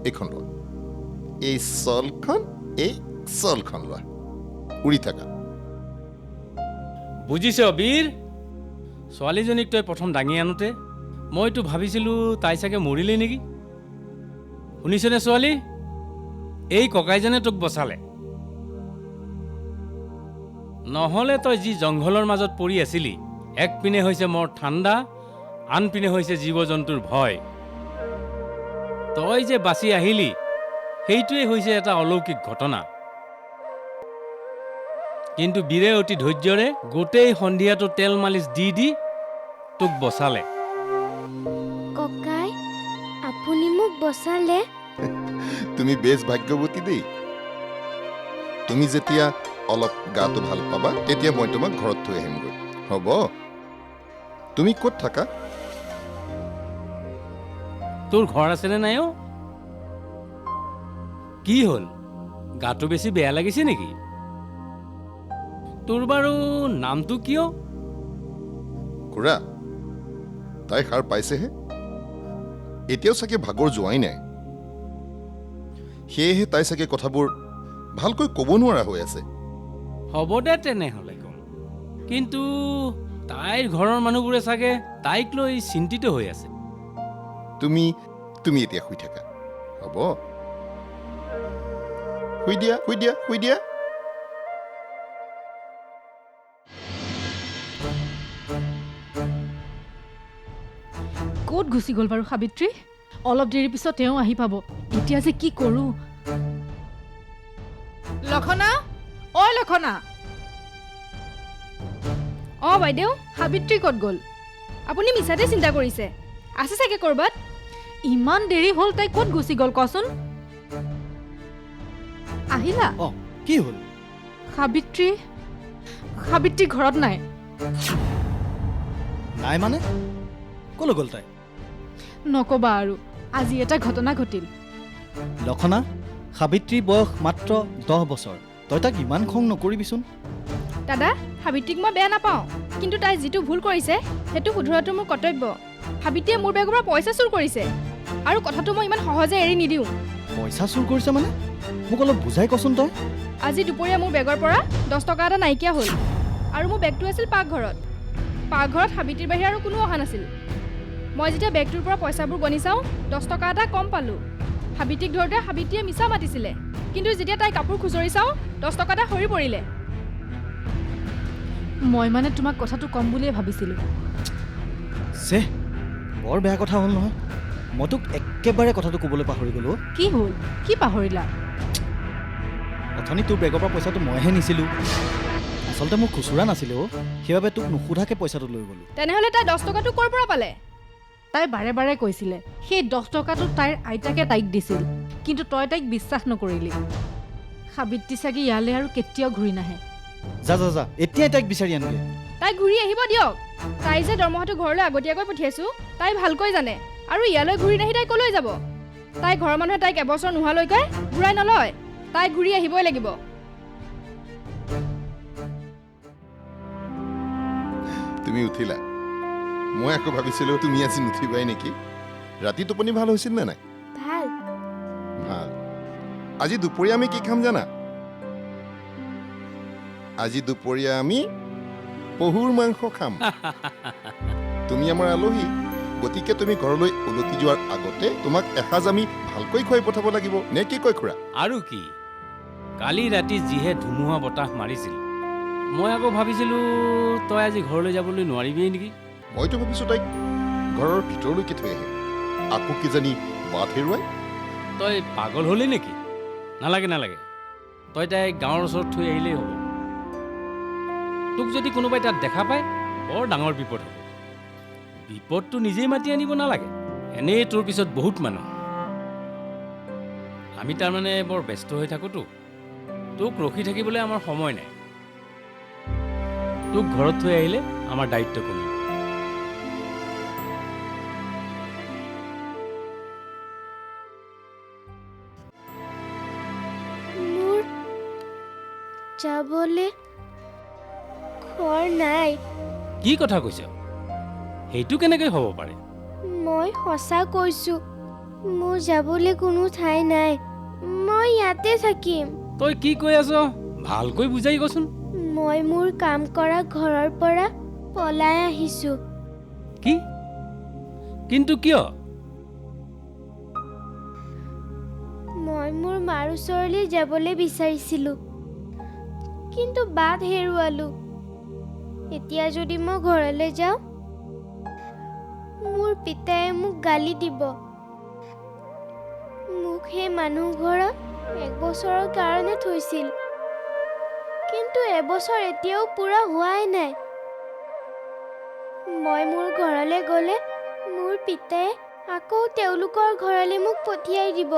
এইখন লোৱা, এই চলখন, এই চলখন লোৱা, উৰি থাকা। বুজিছ বীৰ, ছোৱালীজনীক তই প্ৰথম দাঙি আনোতে মইতো ভাবিছিলোঁ তাই চাগে মৰিলেই নেকি। শুনিছনে ছোৱালী, এই ককাইজনে তোক বচালে, নহ'লে তই যি জংঘলৰ মাজত পৰি আছিলি, একপিনে হৈছে মোৰ ঠাণ্ডা, আনপিনে হৈছে জীৱ জন্তুৰ ভয়। তই যে বাচি আহিলি সেইটোৱে হৈছে এটা অলৌকিক ঘটনা। কিন্তু বীৰে অতি ধৈৰ্যৰে গোটেই সন্ধিয়াটো তেল মালিচ দি দি তোক বচালে। ককাই, আপুনি মোক বচালে? তুমি বেছ ভাগ্যৱতী দেই। তুমি যেতিয়া অলপ গাটো ভাল পাবা তেতিয়া মই তোমাক ঘৰত থৈ আহিমগৈ, হ'ব? তুমি ক'ত থাকা? তোৰ ঘৰ আছেনে নাই অ'? কি হ'ল, গাটো বেছি বেয়া লাগিছে নেকি? তোৰ বাৰু নামটো কিয়? খুৰা, তাই সাৰ পাইছেহে, এতিয়াও চাগে ভাগৰ যোৱাই নাই, সেয়েহে তাই চাগে কথাবোৰ ভালকৈ ক'ব নোৱাৰা হৈ আছে। হ'ব দে তেনেহ'লে কম, কিন্তু তাইৰ ঘৰৰ মানুহবোৰে চাগে তাইক লৈ চিন্তিত হৈ আছে। তুমি এতিয়া শুই থাকা, হ'ব? শুই দিয়া, শুই দিয়া, শুই দিয়া। ক'ত গুচি গ'ল বাৰু সাবিত্ৰী? অলপ দেৰি পিছত তেওঁ আহি পাব, এতিয়া যে কি কৰোঁ? লক্ষণা, অ' লক্ষণা। অঁ বাইদেউ, সাবিত্ৰী ক'ত গ'ল? আপুনি মিছাতে চিন্তা কৰিছে, আছে চাগে ক'ৰবাত। ইমান দেৰি হ'ল, তাই ক'ত গুচি গ'ল কচোন? আহিলা? অঁ, কি হ'ল? সাবিত্ৰী ঘৰত নাই। নাই মানে? ক'লৈ গ'ল তাই? নক'বা আৰু, আজি এটা ঘটনা ঘটিল। লক্ষণা, সাবিত্ৰীৰ বয়স মাত্ৰ 10 বছৰ, তই তাক ইমান খং নকৰিবিচোন। দাদা, সাবিত্ৰীক মই বেয়া নাপাওঁ, কিন্তু তাই যিটো ভুল কৰিছে সেইটো শুধৰোৱাটো মোৰ কৰ্তব্য। সাবিত্ৰীয়ে মোৰ বেগৰ পৰা পইচা চুৰ কৰিছে, আৰু কথাটো মই ইমান সহজে এৰি নিদিওঁ। পইচা চুৰ কৰিছে মানে? মোক অলপ বুজাই কচোন তই। আজি দুপৰীয়া মোৰ বেগৰ পৰা 10 টকা এটা নাইকিয়া হ'ল, আৰু মোৰ বেগটো আছিল পাকঘৰত। পাকঘৰত সাবিত্ৰীৰ বাহিৰে আৰু কোনো অহা নাছিল। মই যেতিয়া বেগটোৰ পৰা পইচাবোৰ গণি চাওঁ, 10 টকা এটা কম পালোঁ। সাবিত্ৰীক ধৰোঁতে সাবিত্ৰীয়ে মিছা মাতিছিলে, কিন্তু যেতিয়া তাই কাপোৰ খুচৰি চাওঁ 10 টকা এটা সৰি পৰিলে। মই মানে তোমাক কথাটো কম বুলিয়ে ভাবিছিলোঁ। চে, বৰ বেয়া কথা হ'ল নহয়, মই তোক একেবাৰে কথাটো ক'বলৈ পাহৰি গ'লোঁ। কি হ'ল? কি পাহৰিলা? অথনি তোৰ বেগৰ পৰা পইচাটো মইহে নিছিলোঁ, আচলতে মোৰ খুচুৰা নাছিলে অ', সেইবাবে তোক নুসুধাকৈ পইচাটো লৈ গ'লোঁ। তেনেহ'লে তাই 10 টকাটো ক'ৰ পৰা পালে? তাই বাৰে বাৰে কৈছিলে সেই 10 টকাটো তাইৰ আইতাকে তাইক দিছিল, কিন্তু তই তাইক বিশ্বাস নকৰিলি। সাবিত্ৰী চাগে ইয়ালৈ আৰু কেতিয়াও ঘূৰি নাহে। যা যা যা, এতিয়াই তাইক বিচাৰি আনগে। তাই ঘূৰি আহিব দিয়ক। তাই যে দৰমহাটো ঘৰলৈ আগতীয়াকৈ পঠিয়াইছোঁ তাই ভালকৈ জানে, আৰু ইয়ালৈ ঘূৰি নাহি তাই ক'লৈ যাব? তাই ঘৰৰ মানুহে তাইক এবছৰ নোহোৱালৈকে ঘূৰাই নলয়, তাই ঘূৰি আহিবই লাগিব। তুমি উঠিলা? মই আকৌ ভাবিছিলোঁ তুমি আজি নুঠিবাই নেকি। ৰাতি টোপনি ভাল হৈছিল নে নাই? ভাল। ভাল। আজি দুপৰীয়া আমি কি খাম জানা? আজি দুপৰীয়া আমি পহুৰ মাংস খাম। তুমি আমাৰ আলহী, গতিকে তুমি ঘৰলৈ উলটি যোৱাৰ আগতে তোমাক এসাঁজ আমি ভালকৈ খুৱাই পঠাব লাগিব, নে কি কয় খুৰা? আৰু কি, কালি ৰাতি যিহে ধুমুহা বতাহ মাৰিছিল, মই আকৌ ভাবিছিলোঁ তই আজি ঘৰলৈ যাবলৈ নোৱাৰিবিয়েই নেকি। মইতো ভাবিছোঁ তাইক ঘৰৰ ভিতৰলৈকে থৈ আহিম, আকৌ কিজানি বাট হেৰুৱাই। তই পাগল হ'লি নেকি? নালাগে নালাগে, তই তাইক গাঁৱৰ ওচৰত থৈ আহিলেই হ'ব। তোক যদি কোনোবাই তাত দেখা পায় বৰ ডাঙৰ বিপদ হ'ব। বিপদটো নিজেই মাতি আনিব নালাগে, এনেই তোৰ পিছত বহুত মানুহ। আমি তাৰমানে বৰ ব্যস্ত হৈ থাকোঁতো, তোক ৰখি থাকিবলৈ আমাৰ সময় নাই। তোক ঘৰত থৈ আহিলে আমাৰ দায়িত্ব কমিব। মোৰ যাবলৈ ঘৰ নাই। কি কথা কৈছ? সেইটো কেনেকৈ হ'ব পাৰে? মই সঁচা কৈছোঁ, মোৰ যাবলৈ কোনো ঠাই নাই। মই ইয়াতে থাকিম। তই কি কৈ আছ ভালকৈ বুজাই কচোন। মই মোৰ কাম কৰা ঘৰৰ পৰা পলাই আহিছো। কি কিন্তু কিয়? মই মোৰ মাৰ ওচৰলৈ যাবলৈ বিচাৰিছিলো, কিন্তু বাট হেৰুৱালো। এতিয়া যদি মই ঘৰলৈ যাওঁ, মোৰ পিতায়ে মোক গালি দিব। মোক সেই মানুহ ঘৰত 1 বছৰৰ কাৰণে থৈছিল, কিন্তু এবছৰ এতিয়াও পূৰা হোৱাই নাই। মই মোৰ ঘৰলৈ গ'লে মোৰ পিতায়ে আকৌ তেওঁলোকৰ ঘৰলৈ মোক পঠিয়াই দিব,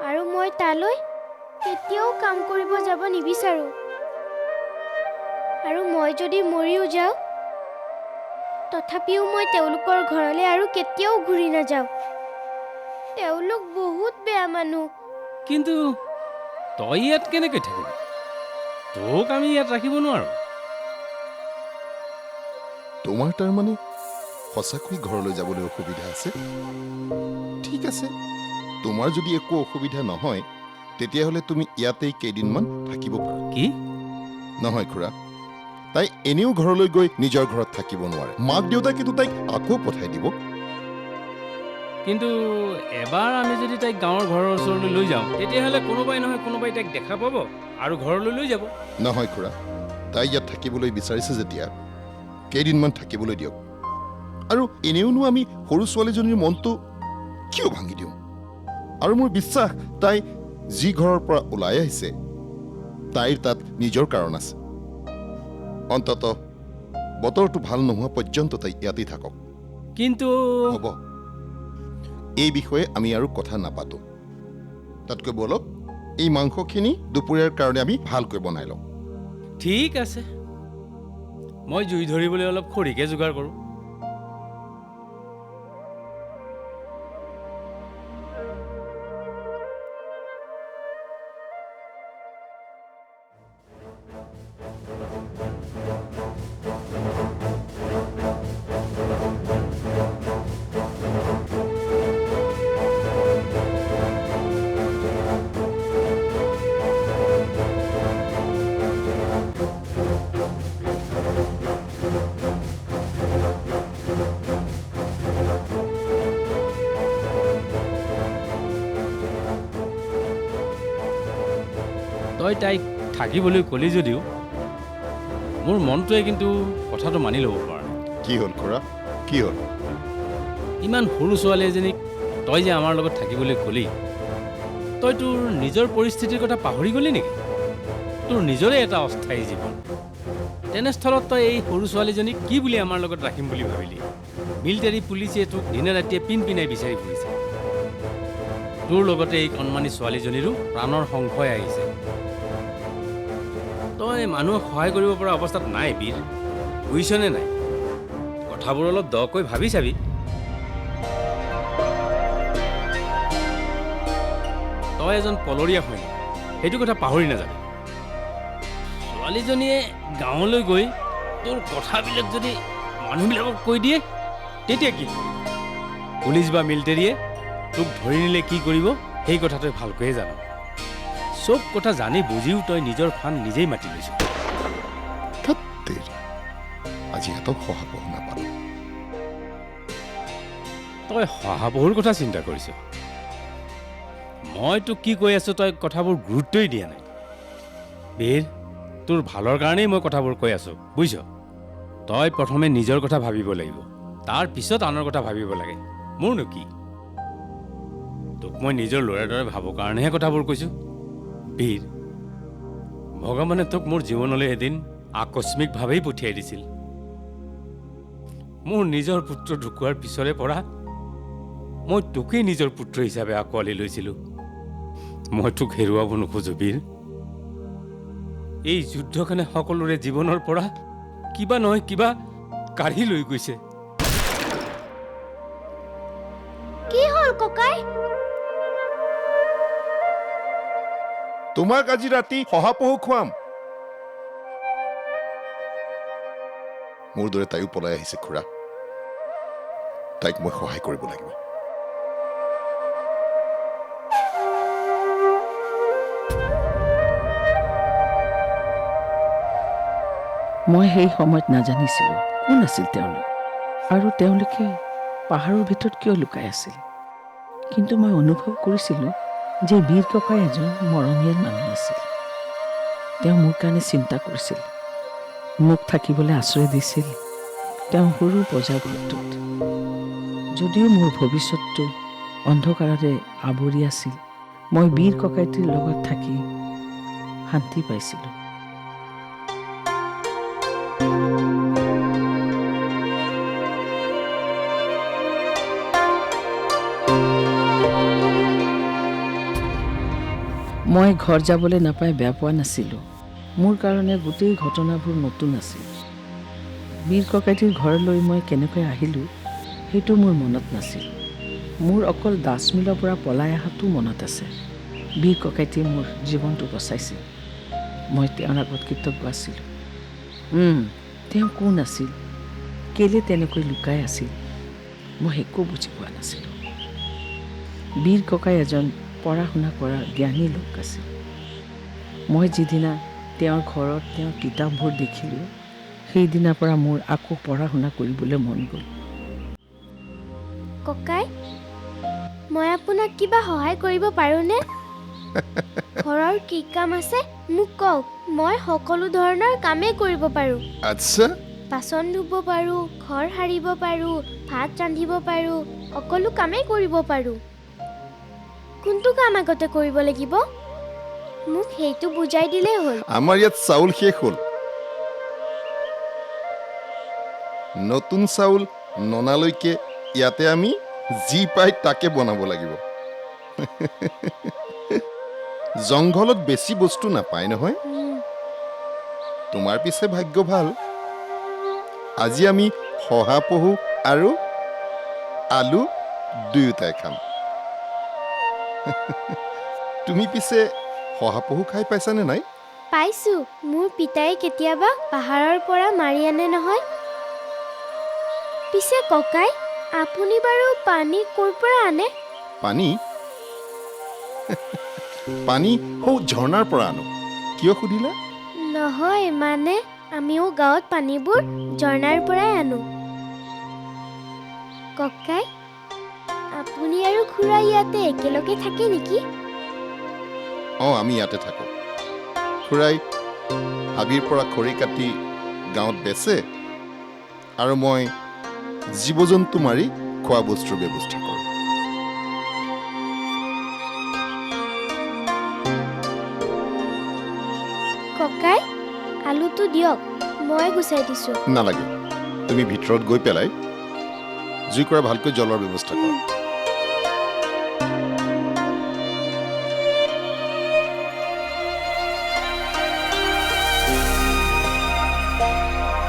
আৰু মই তালৈ কেতিয়াও কাম কৰিব যাব নিবিচাৰোঁ। আৰু মই যদি মৰিও যাওঁ, তথাপিও মই তেওঁলোকৰ ঘৰলৈ আৰু কেতিয়াও ঘূৰি নাযাওঁ। তেওঁলোক বহুত বেয়া মানুহ। কিন্তু তই ইয়াত কেনেকৈ থাকিবি? তোক আমি ইয়াত ৰাখিব নোৱাৰো। তোমাৰ তাৰমানে সঁচাকৈ ঘৰলৈ যাবলৈ অসুবিধা আছে? ঠিক আছে, তোমাৰ যদি একো অসুবিধা নহয়, তেতিয়াহ'লে তুমি ইয়াতেই কেইদিনমান থাকিব পাৰা। কি? নহয় খুৰা, তাই এনেও ঘৰলৈ গৈ নিজৰ ঘৰত থাকিব নোৱাৰে। মাক দেউতাকেতো তাইক আকৌ পঠাই দিব। কিন্তু এবাৰ আমি যদি তাইক গাঁৱৰ ঘৰৰ ওচৰলৈ লৈ যাওঁ, তেতিয়াহ'লে কোনোবাই নহয় কোনোবাই তাইক দেখা পাব আৰু ঘৰলৈ লৈ যাব। নহয় খুৰা, তাই ইয়াত থাকিবলৈ বিচাৰিছে যেতিয়া কেইদিনমান থাকিবলৈ দিয়ক। আৰু এনেওনো আমি সৰু ছোৱালীজনীৰ মনটো কিয় ভাঙি দিওঁ? আৰু মোৰ বিশ্বাস তাই যি ঘৰৰ পৰা ওলাই আহিছে, তাইৰ তাত নিজৰ কাৰণ আছে। অন্তত বতৰটো ভাল নোহোৱা পৰ্যন্ত তাই ইয়াতেই থাকক। কিন্তু হ'ব, এই বিষয়ে আমি আৰু কথা নাপাতো। তাতকৈ বলক, এই মাংসখিনি দুপৰীয়াৰ কাৰণে আমি ভালকৈ বনাই লওঁ। ঠিক আছে, মই জুই ধৰিবলৈ অলপ খৰিকে যোগাৰ কৰোঁ। তই তাইক থাকিবলৈ ক'লি যদিও মোৰ মনটোৱে কিন্তু কথাটো মানি ল'ব পৰা নাই। কি হ'ল খুৰা, কি হ'ল? ইমান সৰু ছোৱালী এজনীক তই যে আমাৰ লগত থাকিবলৈ ক'লি, তই তোৰ নিজৰ পৰিস্থিতিৰ কথা পাহৰি গ'লি নেকি? তোৰ নিজৰে এটা অস্থায়ী জীৱন। তেনেস্থলত তই এই সৰু ছোৱালীজনীক কি বুলি আমাৰ লগত ৰাখিম বুলি ভাবিলি? মিলিটাৰী পুলিচে তোক দিনে ৰাতিয়ে পিনাই বিচাৰি ফুৰিছে। তোৰ লগতে এই কণমানি ছোৱালীজনীৰো প্ৰাণৰ সংশয় আহিছে। তই মানুহক সহায় কৰিব পৰা অৱস্থাত নাই বীৰ, বুজিছনে নাই? কথাবোৰ অলপ দকৈ ভাবি চাবি। তই এজন পলৰীয়া সৈনিক, সেইটো কথা পাহৰি নাযাবি। ছোৱালীজনীয়ে গাঁৱলৈ গৈ তোৰ কথাবিলাক যদি মানুহবিলাকক কৈ দিয়ে, তেতিয়া কি? পুলিচ বা মিলিটাৰীয়ে তোক ধৰি নিলে কি কৰিব, সেই কথা তই ভালকৈয়ে জান। চব কথা জানি বুজিও তই নিজৰ ফান নিজেই মাতি লৈছ। ধেৎ তেৰি, আজি সিহঁতক শহাপহু নাপালো। তই শহাপহুৰ কথা চিন্তা কৰিছ? মই তোক কি কৈ আছো তই কথাবোৰ গুৰুত্বই দিয়া নাই। বীৰ, তোৰ ভালৰ কাৰণেই মই কথাবোৰ কৈ আছো, বুজিছ? তই প্ৰথমে নিজৰ কথা ভাবিব লাগিব, তাৰ পিছত আনৰ কথা ভাবিব লাগে। মোৰনো কি? তোক মই নিজৰ ল'ৰাৰ দৰে ভাবৰ কাৰণেহে কথাবোৰ কৈছো। বীৰ, ভগৱানে তোক মোৰ জীৱনলৈ এদিন আকস্মিকভাৱেই পঠিয়াই দিছিল। মোৰ নিজৰ পুত্ৰ ঢুকুৱাৰ পিছৰে পৰা মই তোকেই নিজৰ পুত্ৰ হিচাপে আঁকোৱালি লৈছিলোঁ। মই তোক হেৰুৱাব নোখোজো বীৰ। এই যুদ্ধখনে সকলোৰে জীৱনৰ পৰা কিবা নহয় কিবা কাঢ়ি লৈ গৈছে। কি হ'ল ককাই? তোমাক আজি ৰাতি শহাপহু খুৱাম। মোৰ দৰে তাইও পলাই আহিছে খুৰা। তাইক মই সহায় কৰিব লাগিব। মই সেই সময়ত নাজানিছিলোঁ কোন আছিল তেওঁলোক আৰু তেওঁলোকে পাহাৰৰ ভিতৰত কিয় লুকাই আছিল। কিন্তু মই অনুভৱ কৰিছিলোঁ যে বীৰ ককাই এজন মৰমীয়াল মানুহ আছিল। তেওঁ মোৰ কাৰণে চিন্তা কৰিছিল, মোক থাকিবলৈ আশ্ৰয় দিছিল তেওঁ সৰু বজাৰটোত। যদিও মোৰ ভৱিষ্যতটো অন্ধকাৰেৰে আৱৰি আছিল, মই বীৰ ককাইটিৰ লগত থাকি শান্তি পাইছিলোঁ। মই ঘৰ যাবলৈ নাপাই বেয়া পোৱা নাছিলোঁ। মোৰ কাৰণে গোটেই ঘটনাবোৰ নতুন আছিল। বীৰ ককাইটিৰ ঘৰলৈ মই কেনেকৈ আহিলোঁ সেইটো মোৰ মনত নাছিল। মোৰ অকল দাসমিলৰ পৰা পলাই অহাটো মনত আছে। বীৰ ককাইটিয়ে মোৰ জীৱনটো বচাইছিল। মই তেওঁৰ আগত কৃতজ্ঞ আছিলোঁ। তেওঁ কোন আছিল, কেলৈ তেনেকৈ লুকাই আছিল, মই একো বুজি পোৱা নাছিলোঁ। বীৰ ককাই এজন পঢ়া শুনা কৰা জ্ঞানী লোক আছিল। মই যিদিনা তেওঁৰ ঘৰত তেওঁৰ কিতাপবোৰ দেখিলোঁ, সেইদিনাৰ পৰা মোৰ আকৌ পঢ়া শুনা কৰিবলৈ মন গ'ল। ককাই, মই আপোনাক কিবা সহায় কৰিব পাৰোঁনে? ঘৰৰ কি কাম আছে মোক কওক, মই সকলো ধৰণৰ কামেই কৰিব পাৰোঁ। আচ্ছা, বাচন ধুব পাৰোঁ, ঘৰ সাৰিব পাৰোঁ, ভাত ৰান্ধিব পাৰোঁ, সকলো কামেই কৰিব পাৰোঁ। কোনটো কাম আগতে কৰিব লাগিব মোক সেইটো বুজাই দিলেই হ'ল। আমাৰ ইয়াত চাউল শেষ হ'ল। নতুন চাউল ননালৈকে ইয়াতে আমি যি পাই তাকে বনাব লাগিব। জংঘলত বেছি বস্তু নাপায় নহয়। তোমাৰ পিছে ভাগ্য ভাল, আজি আমি শহাপহু আৰু আলু দুয়োটাই খাম। তুমি পিছে শহাপহু খাই পাইছানে নাই? পাইছোঁ, মোৰ পিতাই কেতিয়াবা পাহাৰৰ পৰা মাৰি আনে নহয়। পিছে ককাই, আপুনি বাৰু পানী ক'ৰ পৰা আনে? পানী পানী সৌ ঝৰ্ণাৰ পৰা আনো। কিয় সুধিলা? নহয়, মানে আমিও গাঁৱত পানীবোৰ ঝৰ্ণাৰ পৰাই আনো। ককাই, আপুনি আৰু খুৰা ইয়াতে একেলগে থাকে নেকি? আমি ইয়াতে থাকোঁ। খুৰাই হাবিৰ পৰা খৰি কাটি গাঁৱত বেচে আৰু মই জীৱ জন্তু মাৰি খোৱা বস্তুৰ ব্যৱস্থা কৰোঁ। ককাই, আলুটো দিয়ক, মই গুচাই দিছোঁ। নালাগে, তুমি ভিতৰত গৈ পেলাই জুই কৰা ভালকৈ জলৰ ব্যৱস্থা কৰা।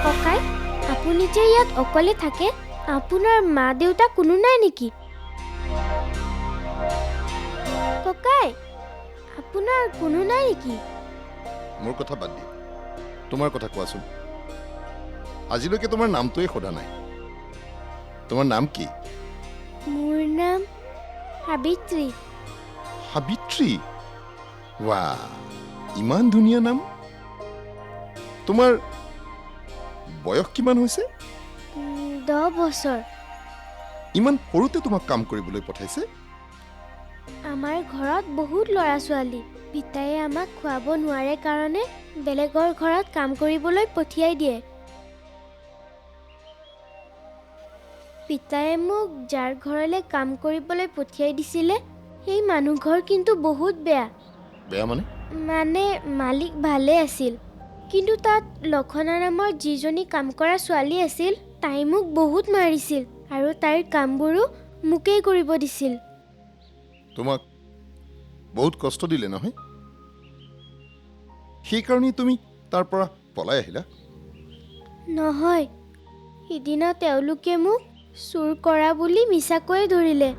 ককাই, আপুনি যে ইয়াত অকলে থাকে, আপোনাৰ মা দেউতা কোনো নাই নেকি? ককাই, আপোনাৰ কোনো নাই নেকি? মোৰ কথা বাদ দিয়া, তোমাৰ কথা কোৱাচোন। আজিলৈকে তোমাৰ নামটোৱে সোধা নাই। তোমাৰ নাম কি? মোৰ নাম সাবিত্ৰী। সাবিত্ৰী? ৱাহ, ইমান ধুনীয়া নাম। তোমাৰ বয়স কিমান হৈছে? 10 বছৰ। ইমান সৰুতে তোমাক কাম কৰিবলৈ পঠাইছে? আমাৰ ঘৰত বহুত ল'ৰা ছোৱালী। পিতায়ে আমাক খুৱাব নোৱাৰে কাৰণে বেলেগৰ ঘৰত কাম কৰিবলৈ পঠিয়াই দিয়ে। পিতায়ে মোক যাৰ ঘৰলৈ কাম কৰিবলৈ পঠিয়াই দিছিলে, সেই মানুহ ঘৰ কিন্তু বহুত বেয়া। বেয়া মানে? মানে মালিক ভালে আছিল, কিন্তু তাত লক্ষণা নামৰ যিজনী কাম কৰা ছোৱালী আছিল, তাই মোক বহুত মাৰিছিল আৰু তাইৰ কামবোৰো মোকেই কৰিব দিছিল। তোমাক বহুত কষ্ট দিলে নহয়? সেইকাৰণেই তুমি তাৰ পৰা পলাই আহিলা? নহয়, সিদিনা তেওঁলোকে মোক চুৰ কৰা বুলি মিছাকৈয়ে ধৰিলে,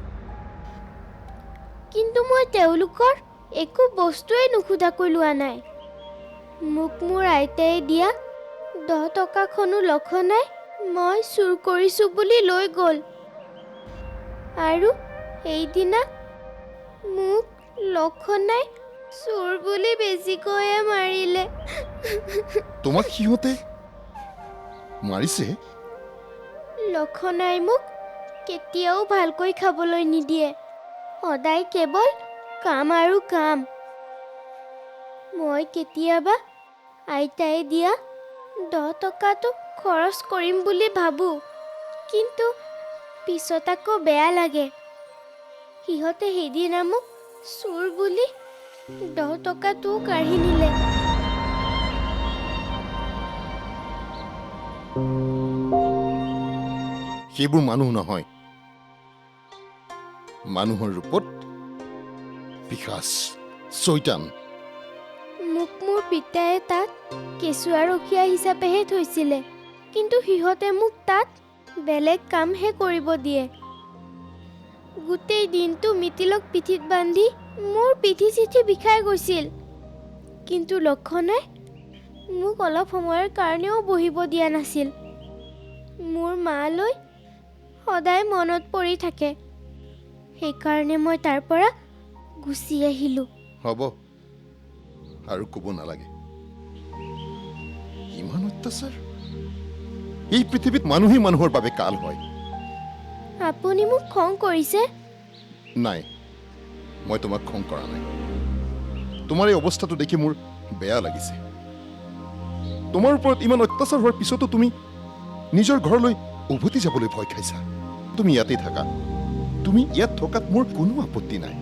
কিন্তু মই তেওঁলোকৰ একো বস্তুৱেই নুসুধাকৈ লোৱা নাই। মোক মোৰ আইতাই দিয়া 10 টকাখনো লক্ষণাই মই চুৰ কৰিছোঁ বুলি লৈ গ'ল। আৰু সেইদিনা মোক লক্ষণাই চোৰ বুলি বেছিকৈয়ে মাৰিলে। তোমাক সিহঁতে মাৰিছে? লক্ষণাই মোক কেতিয়াও ভালকৈ খাবলৈ নিদিয়ে, সদায় কেৱল কাম আৰু কাম। মই কেতিয়াবা আইতাই দিয়া 10 টকাটো খৰচ কৰিম বুলি ভাবোঁ, কিন্তু পিছত আকৌ বেয়া লাগে। সিহঁতে সেইদিনা মোক চোৰ বুলি 10 টকাটোও কাঢ়ি নিলে। সেইবোৰ মানুহ নহয়, মানুহৰ ৰূপত পিশাচ, চৈতান। মোক মোৰ পিতায়ে তাত কেঁচুৱা ৰখীয়া হিচাপেহে থৈছিলে, কিন্তু সিহঁতে মোক তাত বেলেগ কামহে কৰিব দিয়ে। গোটেই দিনটো মিতিলক পিঠিত বান্ধি মোৰ পিঠি চিঠি বিষাই গৈছিল, কিন্তু লক্ষণাই মোক অলপ সময়ৰ কাৰণেও বহিব দিয়া নাছিল। মোৰ মালৈ সদায় মনত পৰি থাকে, সেইকাৰণে মই তাৰ পৰা গুচি আহিলোঁ। হ'ব, আৰু ক'ব নালাগে। ইমান অত্যাচাৰ! এই পৃথিৱীত মানুহেই মানুহৰ বাবে কাল হয়। আপুনি মোক খং কৰিছে? নাই, মই তোমাক খং কৰা নাই। তোমাৰ এই অৱস্থাটো দেখি মোৰ বেয়া লাগিছে। তোমাৰ ওপৰত ইমান অত্যাচাৰ হোৱাৰ পিছতো তুমি নিজৰ ঘৰলৈ উভতি যাবলৈ ভয় খাইছা। তুমি ইয়াতেই থাকা, তুমি ইয়াত থকাত মোৰ কোনো আপত্তি নাই।